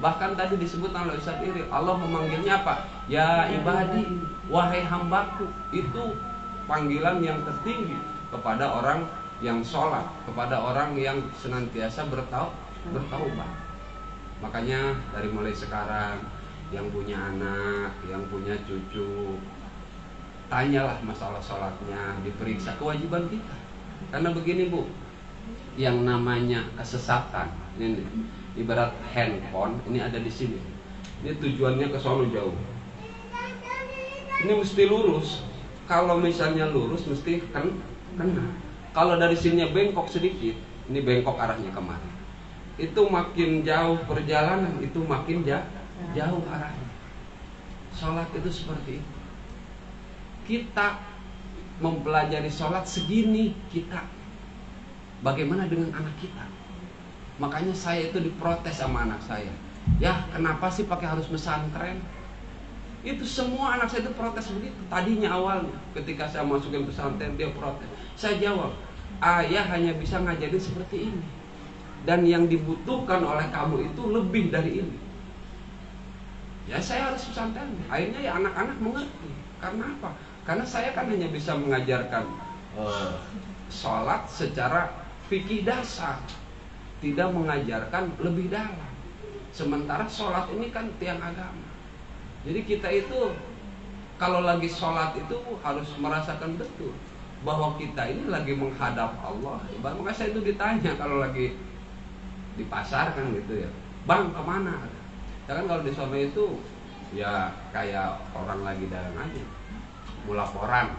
S1: Bahkan tadi disebut oleh Ustaz Iri, Allah memanggilnya apa? Ya ibadi, wahai hambaku. Itu panggilan yang tertinggi kepada orang yang sholat, kepada orang yang senantiasa bertaubat. Makanya dari mulai sekarang, yang punya anak, yang punya cucu, tanyalah masalah sholatnya, diperiksa kewajiban kita. Karena begini bu, yang namanya kesesatan ini ibarat handphone, ini ada di sini. Ini tujuannya ke sono jauh. Ini mesti lurus. Kalau misalnya lurus mesti kena. Kalau dari sininya bengkok sedikit, ini bengkok arahnya kemana? Itu makin jauh perjalanan, itu makin jauh arahnya. Sholat itu seperti itu. Kita mempelajari sholat segini kita. Bagaimana dengan anak kita? Makanya saya itu diprotes sama anak saya. Ya kenapa sih pakai harus pesantren? Itu semua anak saya itu protes begitu. Tadinya awalnya ketika saya masukin pesantren dia protes. Saya jawab, ayah hanya bisa ngajarin seperti ini. Dan yang dibutuhkan oleh kamu itu lebih dari ini. Ya saya harus pesantren. Akhirnya ya anak-anak mengerti. Karena apa? Karena saya kan hanya bisa mengajarkan sholat secara fikih dasar, tidak mengajarkan lebih dalam. Sementara sholat ini kan tiang agama. Jadi kita itu kalau lagi sholat itu harus merasakan betul bahwa kita ini lagi menghadap Allah. Makanya saya itu ditanya kalau lagi di pasar kan gitu ya, bang kemana? Ya kan kalau di sana itu ya kayak orang lagi dagang aja, mau laporan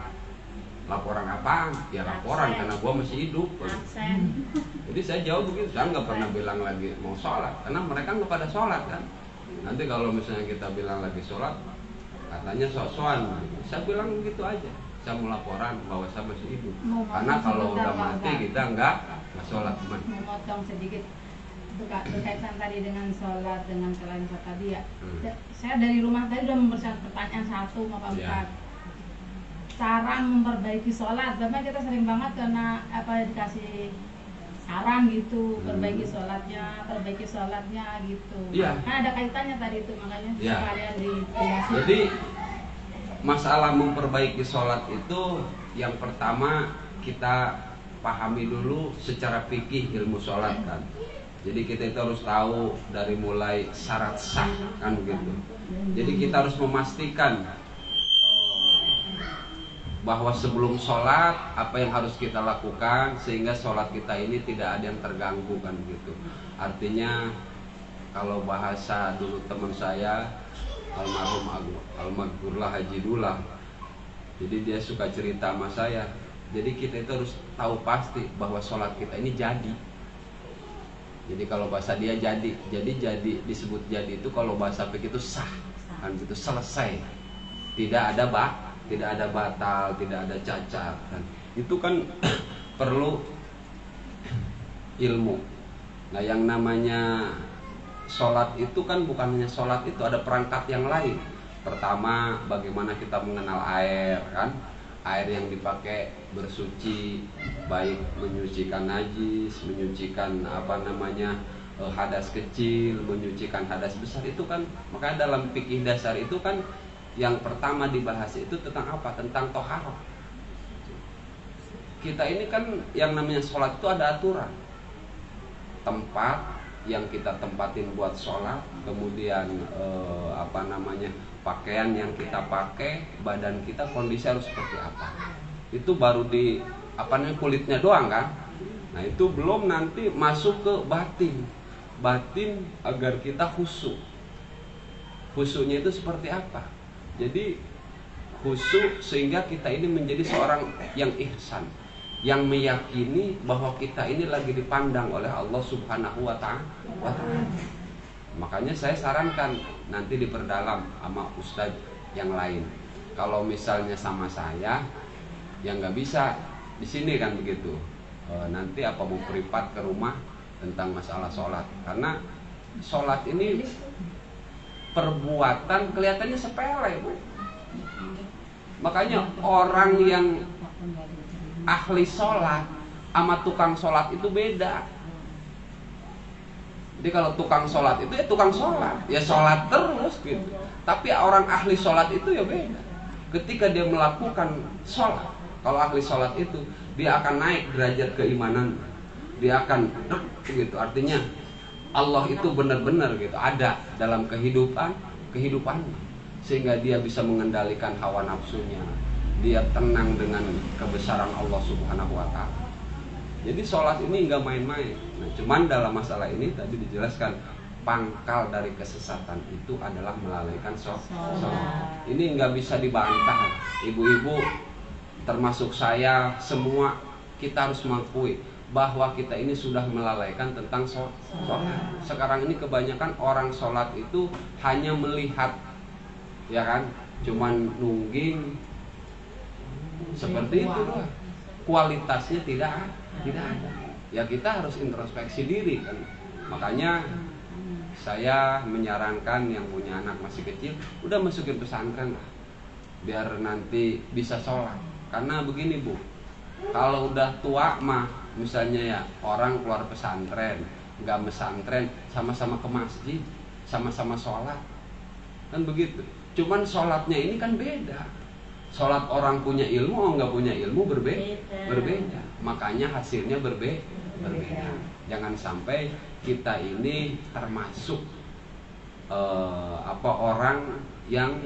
S1: apaan? Ya laporan karena gua masih hidup. Jadi saya jawab begitu, saya nggak pernah bilang lagi mau sholat karena mereka nggak pada sholat kan. Nanti kalau misalnya kita bilang lagi sholat, katanya sok-sokan. Saya bilang begitu aja, saya mau laporan bahwa saya masih hidup. Karena kalau udah mati kita nggak sholat.
S3: Memotong sedikit berkaitan tadi dengan sholat, dengan kalian tadi ya. Saya dari rumah tadi udah mempersiapkan pertanyaan satu Bapak Ustaz. Saran memperbaiki sholat, karena kita sering banget karena dikasih saran gitu, perbaiki sholatnya gitu.
S1: Ya.
S3: Kan ada kaitannya tadi itu, makanya sekalian dijelasin.
S1: Jadi masalah memperbaiki sholat itu yang pertama kita pahami dulu secara fikih ilmu sholat kan. Jadi kita itu harus tahu dari mulai syarat sah kan begitu. Jadi kita harus memastikan bahwa sebelum sholat apa yang harus kita lakukan sehingga sholat kita ini tidak ada yang terganggu kan gitu. Artinya kalau bahasa dulu teman saya almarhum almarhumlah Haji Dullah, jadi dia suka cerita sama saya. Jadi kita itu harus tahu pasti bahwa sholat kita ini jadi. Jadi kalau bahasa dia jadi disebut jadi itu kalau bahasa fikih itu sah kan gitu, selesai, tidak ada batal, tidak ada cacat kan. Itu kan perlu ilmu. Nah yang namanya sholat itu kan bukan hanya sholat, itu ada perangkat yang lain. Pertama bagaimana kita mengenal air kan, air yang dipakai bersuci, baik menyucikan najis, menyucikan hadas kecil, menyucikan hadas besar, itu kan makanya dalam fikih dasar itu kan yang pertama dibahas itu tentang apa? Tentang toharah. Kita ini kan yang namanya sholat itu ada aturan, tempat yang kita tempatin buat sholat, kemudian pakaian yang kita pakai, badan kita kondisi harus seperti apa. Itu baru di kulitnya doang kan. Nah itu belum nanti masuk ke batin agar kita khusyuk. Khusyuknya itu seperti apa? Jadi khusyuk sehingga kita ini menjadi seorang yang ihsan, yang meyakini bahwa kita ini lagi dipandang oleh Allah Subhanahu wa Ta'ala. Makanya saya sarankan nanti diperdalam sama ustadz yang lain. Kalau misalnya sama saya, yang nggak bisa di sini kan begitu. Nanti apa mau privat ke rumah tentang masalah sholat. Karena sholat ini perbuatan kelihatannya sepele, Bu. Makanya orang yang ahli sholat sama tukang sholat itu beda. Jadi kalau tukang sholat itu ya tukang sholat, ya sholat terus gitu. Tapi orang ahli sholat itu ya beda. Ketika dia melakukan sholat, kalau ahli sholat itu dia akan naik derajat keimanan, dia akan gitu. Artinya Allah itu benar-benar gitu ada dalam kehidupannya, sehingga dia bisa mengendalikan hawa nafsunya, dia tenang dengan kebesaran Allah Subhanahu wa Ta'ala. Jadi sholat ini nggak main-main. Nah, cuman dalam masalah ini tadi dijelaskan pangkal dari kesesatan itu adalah melalaikan sholat. Ini nggak bisa dibantah, ibu-ibu termasuk saya, semua kita harus mengakui bahwa kita ini sudah melalaikan tentang sholat. Sekarang ini kebanyakan orang sholat itu hanya melihat, ya kan, cuman nungging seperti itu doang. Kualitasnya tidak ada. Ya kita harus introspeksi diri kan. Makanya saya menyarankan yang punya anak masih kecil, udah masukin pesantren lah, biar nanti bisa sholat. Karena begini Bu, kalau udah tua mah, misalnya ya orang keluar pesantren, nggak pesantren, sama-sama ke masjid, sama-sama sholat, kan begitu. Cuman sholatnya ini kan beda. Sholat orang punya ilmu, orang nggak punya ilmu berbeda. Makanya hasilnya berbeda. Jangan sampai kita ini termasuk orang yang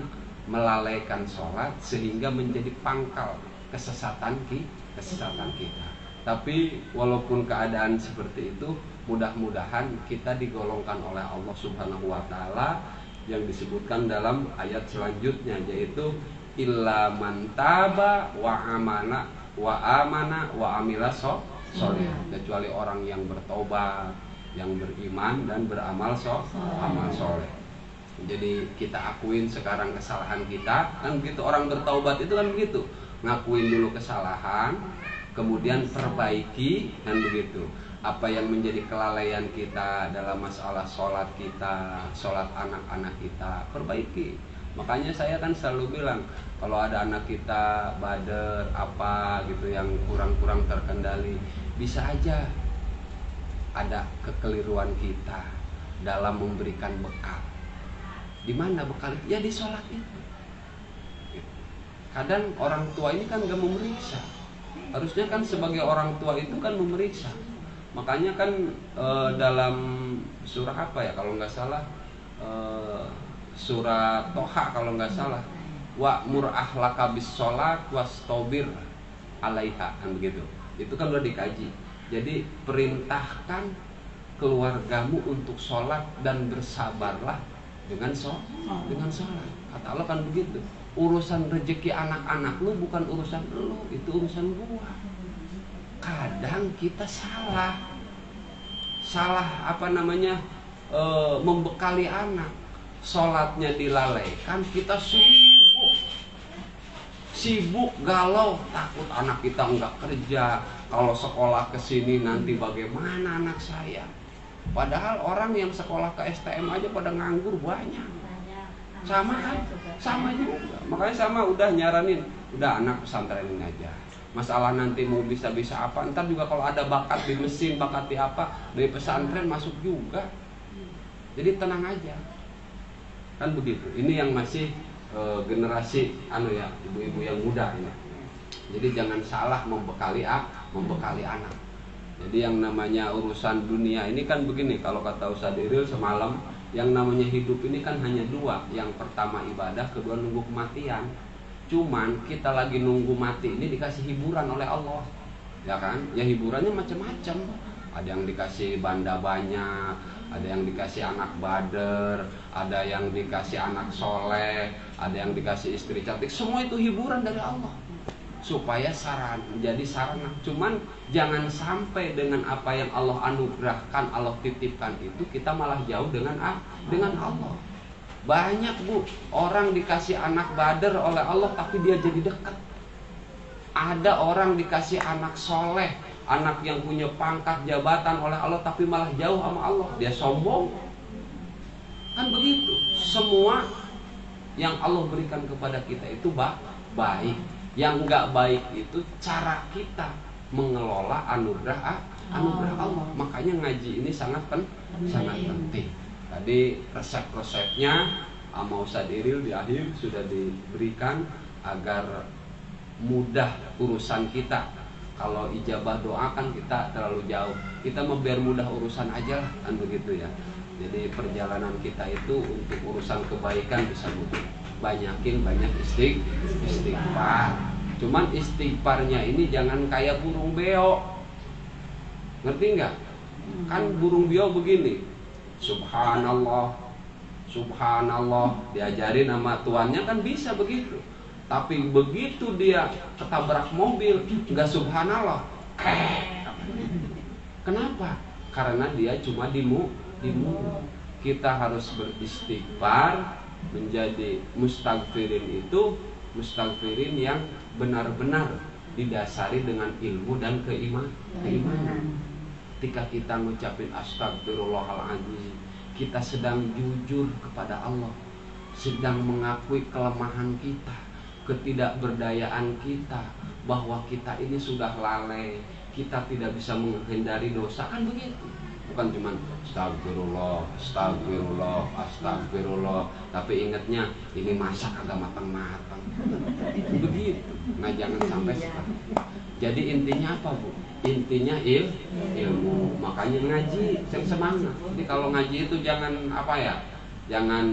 S1: melalaikan sholat sehingga menjadi pangkal kesesatan kita. Tapi walaupun keadaan seperti itu, mudah-mudahan kita digolongkan oleh Allah Subhanahu wa Ta'ala yang disebutkan dalam ayat selanjutnya, yaitu illa man taba wa amana wa amila sholih, kecuali orang yang bertobat, yang beriman dan beramal soleh. Jadi kita akuin sekarang kesalahan kita, kan begitu. Orang bertaubat itu kan begitu, ngakuin dulu kesalahan, kemudian perbaiki, kan begitu. Apa yang menjadi kelalaian kita dalam masalah sholat kita, sholat anak-anak kita, perbaiki. Makanya saya kan selalu bilang, kalau ada anak kita bader apa gitu yang kurang-kurang terkendali, bisa aja ada kekeliruan kita dalam memberikan bekal. Di mana bekal itu? Ya di sholat itu. Kadang orang tua ini kan gak memeriksa. Harusnya kan sebagai orang tua itu kan memeriksa. Makanya kan dalam surah apa ya kalau nggak salah, surah Toha kalau nggak salah, wa'mur ahlaka bis sholat wastabir 'alaiha, kan begitu. Itu kan udah dikaji. Jadi perintahkan keluargamu untuk sholat dan bersabarlah dengan sholat. Kata Allah kan begitu. Urusan rezeki anak-anak lu bukan urusan lu, itu urusan gua. Kadang kita salah membekali anak. Sholatnya dilalaikan, kita sibuk galau, takut anak kita nggak kerja, kalau sekolah kesini nanti bagaimana anak saya. Padahal orang yang sekolah ke STM aja pada nganggur banyak. Sama kan? Sama juga. Makanya sama udah nyaranin, udah anak pesantrenin aja. Masalah nanti mau bisa apa, ntar juga kalau ada bakat di mesin, bakat di apa, dari pesantren masuk juga. Jadi tenang aja. Kan begitu. Ini yang masih generasi ibu-ibu yang muda ini. Jadi jangan salah membekali anak. Jadi yang namanya urusan dunia ini kan begini, kalau kata Ustaz Iril semalam, yang namanya hidup ini kan hanya dua. Yang pertama ibadah, kedua nunggu kematian. Cuman kita lagi nunggu mati ini dikasih hiburan oleh Allah, ya kan? Ya hiburannya macam-macam. Ada yang dikasih banda banyak, ada yang dikasih anak bader, ada yang dikasih anak soleh, ada yang dikasih istri cantik. Semua itu hiburan dari Allah, supaya menjadi sarana. Cuman jangan sampai dengan apa yang Allah anugerahkan, Allah titipkan itu kita malah jauh dengan Allah. Banyak bu, orang dikasih anak bader oleh Allah tapi dia jadi dekat. Ada orang dikasih anak soleh, anak yang punya pangkat jabatan oleh Allah tapi malah jauh sama Allah, dia sombong. Kan begitu. Semua yang Allah berikan kepada kita itu baik. Yang enggak baik itu cara kita mengelola anugerah Allah. Makanya ngaji ini sangat penting. Tadi resep-resepnya sama Ustaz Iril di akhir sudah diberikan agar mudah urusan kita. Kalau ijabah doa kan kita terlalu jauh. Kita mau biar mudah urusan aja lah, kan begitu ya. Jadi perjalanan kita itu untuk urusan kebaikan bisa mudah. Banyak istighfar. Cuman istighfarnya ini jangan kayak burung beo. Ngerti nggak? Kan burung beo begini. Subhanallah, diajarin sama tuannya kan bisa begitu. Tapi begitu dia ketabrak mobil, nggak subhanallah. Kenapa? Karena dia cuma di mulut. Kita harus beristighfar, menjadi mustaghfirin itu mustaghfirin yang benar-benar didasari dengan ilmu dan keimanan. Ketika kita ngucapin astagfirullahaladzim, kita sedang jujur kepada Allah, sedang mengakui kelemahan kita, ketidakberdayaan kita, bahwa kita ini sudah lalai, kita tidak bisa menghindari dosa, kan begitu. Bukan cuma astagfirullah, tapi ingatnya ini masak agak matang-matang. Begitu. Nah jangan sampai seperti itu. Jadi intinya apa bu? Intinya ilmu. Makanya ngaji, yang semangat. Jadi kalau ngaji itu jangan jangan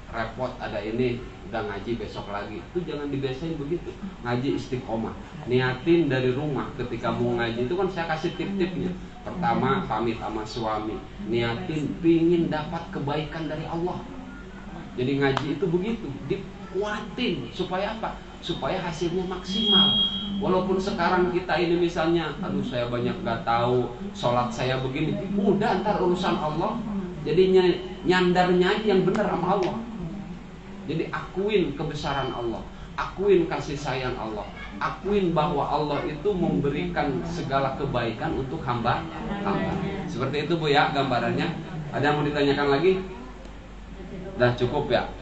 S1: repot ada ini, udah ngaji besok lagi. Itu jangan dibiasain begitu. Ngaji istiqomah. Niatin dari rumah ketika mau ngaji itu kan saya kasih tip-tipnya. Pertama pamit sama suami, niatin pingin dapat kebaikan dari Allah. Jadi ngaji itu begitu, dikuatin supaya apa? Supaya hasilnya maksimal. Walaupun sekarang kita ini misalnya, saya banyak gak tahu, sholat saya begini, udah ntar urusan Allah. Jadi nyandarnya yang benar sama Allah. Jadi akuin kebesaran Allah, akuin kasih sayang Allah, akuin bahwa Allah itu memberikan segala kebaikan untuk hamba. Seperti itu bu ya gambarannya. Ada yang mau ditanyakan lagi? Dah cukup ya.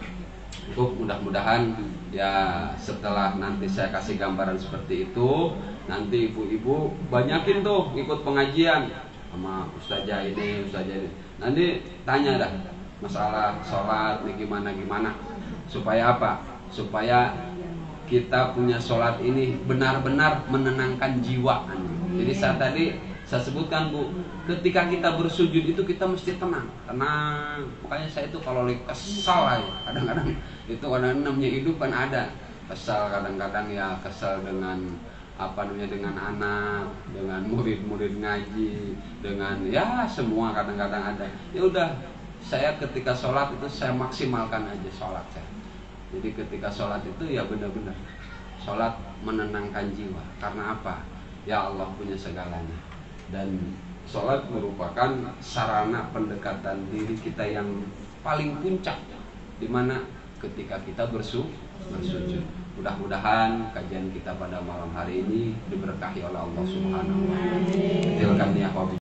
S1: Cukup, mudah-mudahan ya setelah nanti saya kasih gambaran seperti itu, nanti ibu-ibu banyakin tuh ikut pengajian sama ustazah ini. Nanti tanya dah masalah sholat nih gimana. Supaya apa? Supaya kita punya sholat ini benar-benar menenangkan jiwa. Jadi saya tadi Saya sebutkan Bu, ketika kita bersujud itu kita mesti tenang. Makanya saya itu kalau kesal aja, kadang-kadang itu kadang namanya hidup kan ada kesal, kadang-kadang ya kesal dengan dengan anak, dengan murid-murid ngaji, dengan ya semua kadang-kadang ada. Ya udah, saya ketika sholat itu saya maksimalkan aja sholat saya. Jadi ketika sholat itu ya benar-benar sholat menenangkan jiwa. Karena apa? Ya Allah punya segalanya. Dan sholat merupakan sarana pendekatan diri kita yang paling puncak, dimana ketika kita bersujud. Mudah-mudahan kajian kita pada malam hari ini diberkahi oleh Allah Subhanahu wa Ta'ala.